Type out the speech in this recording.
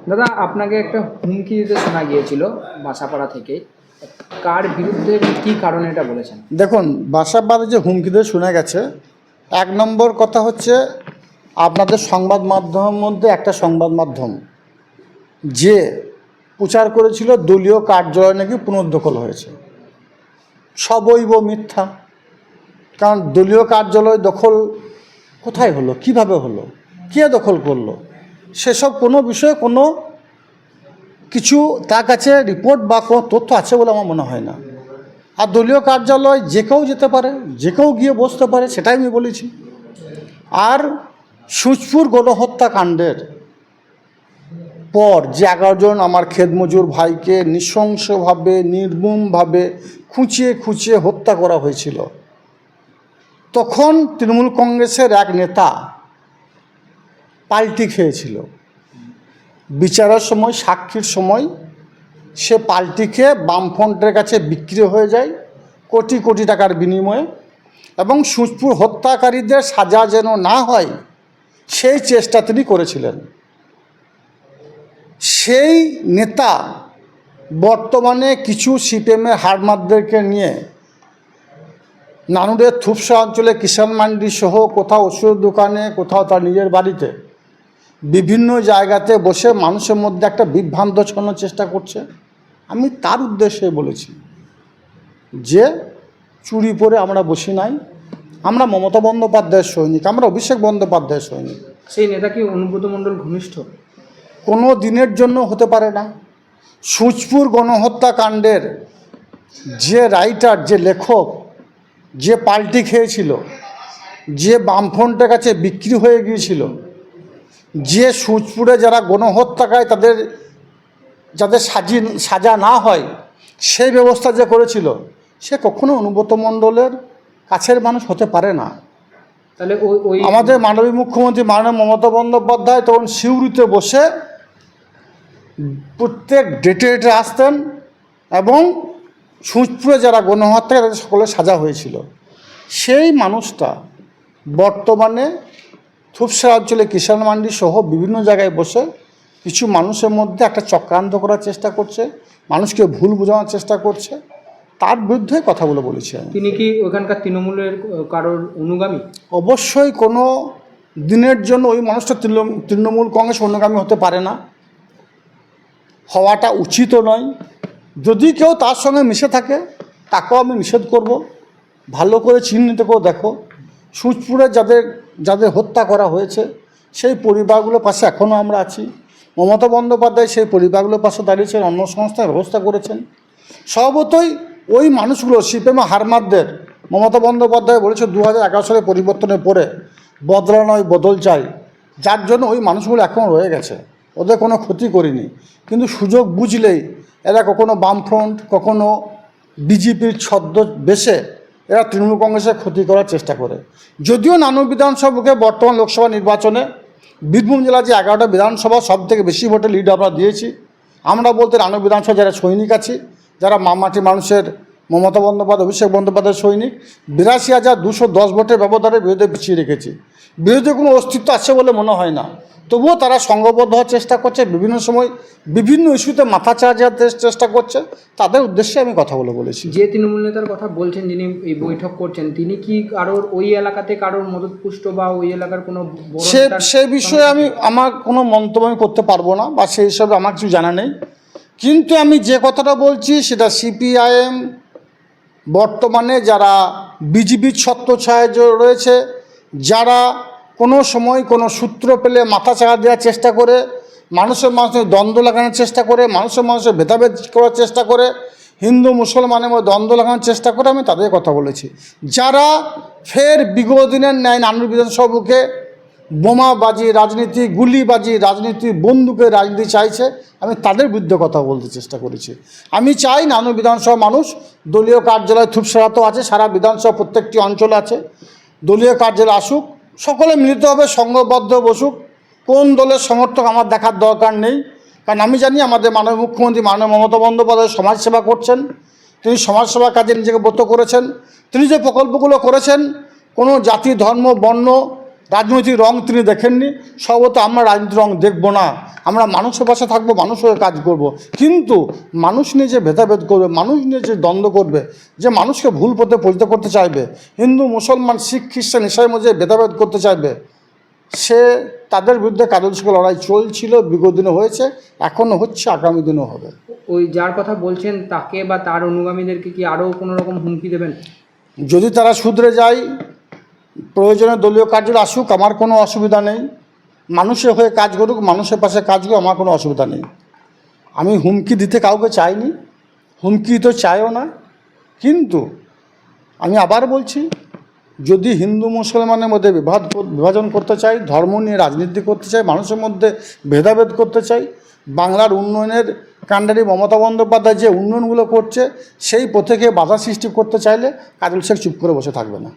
দাদা, আপনাকে একটা হুমকি দিতে শোনা গিয়েছিল বাসাপাড়া থেকে। কার বিরুদ্ধে, কী কারণে এটা বলেছেন? দেখুন, বাসাবাদে যে হুমকিদের শোনা গেছে, এক নম্বর কথা হচ্ছে আপনাদের সংবাদ মাধ্যমের মধ্যে একটা সংবাদ মাধ্যম যে প্রচার করেছিল দলীয় কার্যালয় নাকি পুনর্দখল হয়েছে। সবৈব মিথ্যা। কারণ দলীয় কার্যালয় দখল কোথায় হলো, কিভাবে হলো, কে দখল করলো, সেসব কোনো বিষয়ে কোনো কিছু তার কাছে রিপোর্ট বা কোনো তথ্য আছে বলে আমার মনে হয় না। আর দলীয় কার্যালয় যে কেউ যেতে পারে, যে কেউ গিয়ে বসতে পারে, সেটাই আমি বলেছি। আর সুচপুর গণহত্যাকাণ্ডের পর যে 11 জন আমার ক্ষেতমজুর ভাইকে নৃশংসভাবে নির্মমভাবে খুঁচিয়ে খুঁচিয়ে হত্যা করা হয়েছিল, তখন তৃণমূল কংগ্রেসের এক নেতা পাল্টি খেয়েছিল। বিচারের সময়, সাক্ষীর সময় সে পাল্টি খেয়ে বামফ্রন্টের কাছে বিক্রি হয়ে যায় কোটি কোটি টাকার বিনিময়ে, এবং সুচপুর হত্যাকারীদের সাজা যেন না হয় সেই চেষ্টা তিনি করেছিলেন। সেই নেতা বর্তমানে কিছু সিপিএমের হাড়মাতদেরকে নিয়ে নানুরের থুপসা অঞ্চলে কিষাণ মান্ডি সহ কোথাও ওষুধ দোকানে, কোথাও তার নিজের বাড়িতে বিভিন্ন জায়গাতে বসে মানুষের মধ্যে একটা বিভ্রান্ত ছড়ানোর চেষ্টা করছে। আমি তার উদ্দেশ্যে বলেছি যে চুরি পরে আমরা বসি নাই, আমরা মমতা বন্দ্যোপাধ্যায়ের সৈনিক, আমরা অভিষেক বন্দ্যোপাধ্যায়ের সৈনিক। সেই নেতা কি অনুব্রত মণ্ডল ঘনিষ্ঠ? কোনো দিনের জন্য হতে পারে না। সুচপুর গণহত্যাকাণ্ডের যে রাইটার, যে লেখক, যে পাল্টি খেয়েছিল, যে বামফ্রন্টের কাছে বিক্রি হয়ে গিয়েছিল, যে সুচপুরে যারা গণহত্যাকারী তাদের যাদের সাজা না হয় সেই ব্যবস্থা যে করেছিল, সে কখনো অনুব্রত মণ্ডলের কাছের মানুষ হতে পারে না। তাহলে ওই আমাদের মাননীয় মুখ্যমন্ত্রী মাননীয় মমতা বন্দ্যোপাধ্যায় তখন সিউড়িতে বসে প্রত্যেক ডেটে ডেটে আসতেন, এবং সুচপুরে যারা গণহত্যা তাদের সকলের সাজা হয়েছিল। সেই মানুষটা বর্তমানে থুপসা অঞ্চলে কিষাণ মান্ডি সহ বিভিন্ন জায়গায় বসে কিছু মানুষের মধ্যে একটা চক্রান্ত করার চেষ্টা করছে, মানুষকে ভুল বোঝানোর চেষ্টা করছে। তার বিরুদ্ধে কথাগুলো বলেছি আমি। তিনি কি ওখানকার তৃণমূলের কারোর অনুগামী? অবশ্যই কোনো দিনের জন্য ওই মানুষটা তৃণমূল কংগ্রেস অনুগামী হতে পারে না, হওয়াটা উচিতও নয়। যদি কেউ তার সঙ্গে মিশে থাকে তাকেও আমি নিষেধ করব। ভালো করে চিহ্নিত করে দেখো, সুচপুরে যাদের যাদের হত্যা করা হয়েছে সেই পরিবারগুলোর পাশে এখনও আমরা আছি। মমতা বন্দ্যোপাধ্যায় সেই পরিবারগুলোর পাশে দাঁড়িয়েছেন, অন্য সংস্থার ব্যবস্থা করেছেন। স্বভাবতই ওই মানুষগুলো সিপিএমের হারমাতদের মমতা বন্দ্যোপাধ্যায় বলেছে 2011 সালে পরিবর্তনের পরে বদলা নয় বদল চাই, যার জন্য ওই মানুষগুলো এখন রয়ে গেছে। ওদের কোনো ক্ষতি করিনি, কিন্তু সুযোগ বুঝলেই এরা কখনো বামফ্রন্ট, কখনো বিজেপির ছদ্মবেশে এরা তৃণমূল কংগ্রেসের ক্ষতি করার চেষ্টা করে। যদিও নানুর বিধানসভাকে বর্তমান লোকসভা নির্বাচনে বীরভূম জেলার যে 11টা বিধানসভা সব থেকে বেশি ভোটে লিড আমরা দিয়েছি। আমরা বলতে নানুর বিধানসভা যারা সৈনিক আছি, যারা মামাটি মানুষের মমতা বন্দ্যোপাধ্যায়, অভিষেক বন্দ্যোপাধ্যায়ের সৈনিক, 82,210 ভোটের ব্যবধানের বিরুদ্ধে পিছিয়ে রেখেছি। বিরুদ্ধে কোনো অস্তিত্ব আছে বলে মনে হয় না। তবুও তারা সংঘবদ্ধ হওয়ার চেষ্টা করছে, বিভিন্ন সময় বিভিন্ন ইস্যুতে মাথা চাড়াতে চেষ্টা করছে। তাদের উদ্দেশ্যে আমি কথাগুলো বলেছি। যে তৃণমূল নেতার কথা বলছেন, যিনি এই বৈঠক করছেন, তিনি কি কারোর ওই এলাকাতে কারোর মদতপুষ্ট বা ওই এলাকার কোনো সে বিষয়ে আমার কোনো মন্তব্য আমি করতে পারবো না, বা সেই হিসাবে আমার কিছু জানা নেই। কিন্তু আমি যে কথাটা বলছি সেটা সিপিআইএম বর্তমানে যারা বিজেপির ছত্রছায়ায় রয়েছে, যারা কোনো সময় কোনো সূত্র পেলে মাথা চাড়া দেওয়ার চেষ্টা করে, মানুষের দ্বন্দ্ব লাগানোর চেষ্টা করে, মানুষের ভেদাভেদ করার চেষ্টা করে, হিন্দু মুসলমানের মধ্যে দ্বন্দ্ব লাগানোর চেষ্টা করে, আমি তাদের কথা বলেছি। যারা ফের বিগত দিনের ন্যায় নানুর বিধানসভাকে বোমাবাজি রাজনীতি, গুলিবাজি রাজনীতি, বন্দুকের রাজনীতি চাইছে, আমি তাদের বিরুদ্ধে কথা বলতে চেষ্টা করেছি। আমি চাই নানুর বিধানসভা মানুষ দলীয় কার্যালয় থুপসারাতেও আছে, সারা বিধানসভা প্রত্যেকটি অঞ্চল আছে, দলীয় কার্যালয় আসুক, সকলে মিলিতভাবে সংঘবদ্ধ বসুক। কোন দলের সমর্থক আমার দেখার দরকার নেই, কারণ আমি জানি আমাদের মাননীয় মুখ্যমন্ত্রী মাননীয় মমতা বন্দ্যোপাধ্যায় সমাজসেবা করছেন। তিনি সমাজসেবার কাজে নিজেকে ব্রত করেছেন। তিনি যে প্রকল্পগুলো করেছেন কোনো জাতি, ধর্ম, বর্ণ, রাজনৈতিক রং তিনি দেখেননি। সম্ভবত আমরা রাজনৈতিক রং দেখব না, আমরা মানুষের পাশে থাকবো, মানুষ হয়ে কাজ করব। কিন্তু মানুষ নিয়ে যে ভেদাভেদ করবে, মানুষ নিয়ে যে দ্বন্দ্ব করবে, যে মানুষকে ভুল পথে পরিচালিত করতে চাইবে, হিন্দু মুসলমান শিখ খ্রিস্টান ইসাইয়ের মধ্যে ভেদাভেদ করতে চাইবে, সে তাদের বিরুদ্ধে কার্যকর লড়াই চলছিল, বিগত দিনে হয়েছে, এখনও হচ্ছে, আগামী দিনেও হবে। ওই যার কথা বলছেন তাকে বা তার অনুগামীদেরকে কি আরও কোনো রকম হুমকি দেবেন? যদি তারা শুধরে যায়, প্রয়োজনে দলীয় কার্যালয়ে আসুক, আমার কোনো অসুবিধা নেই। মানুষের হয়ে কাজ করুক, মানুষের পাশে কাজ করুক, আমার কোনো অসুবিধা নেই। আমি হুমকি দিতে কাউকে চাইনি, হুমকি তো চাইও না। কিন্তু আমি আবার বলছি, যদি হিন্দু মুসলমানের মধ্যে বিভাজন করতে চাই, ধর্ম নিয়ে রাজনীতি করতে চাই, মানুষের মধ্যে ভেদাভেদ করতে চাই, বাংলার উন্নয়নের কাণ্ডারি মমতা বন্দ্যোপাধ্যায় যে উন্নয়নগুলো করছে সেই পথে বাধা সৃষ্টি করতে চাইলে কাজল শেখ চুপ করে বসে থাকবে না।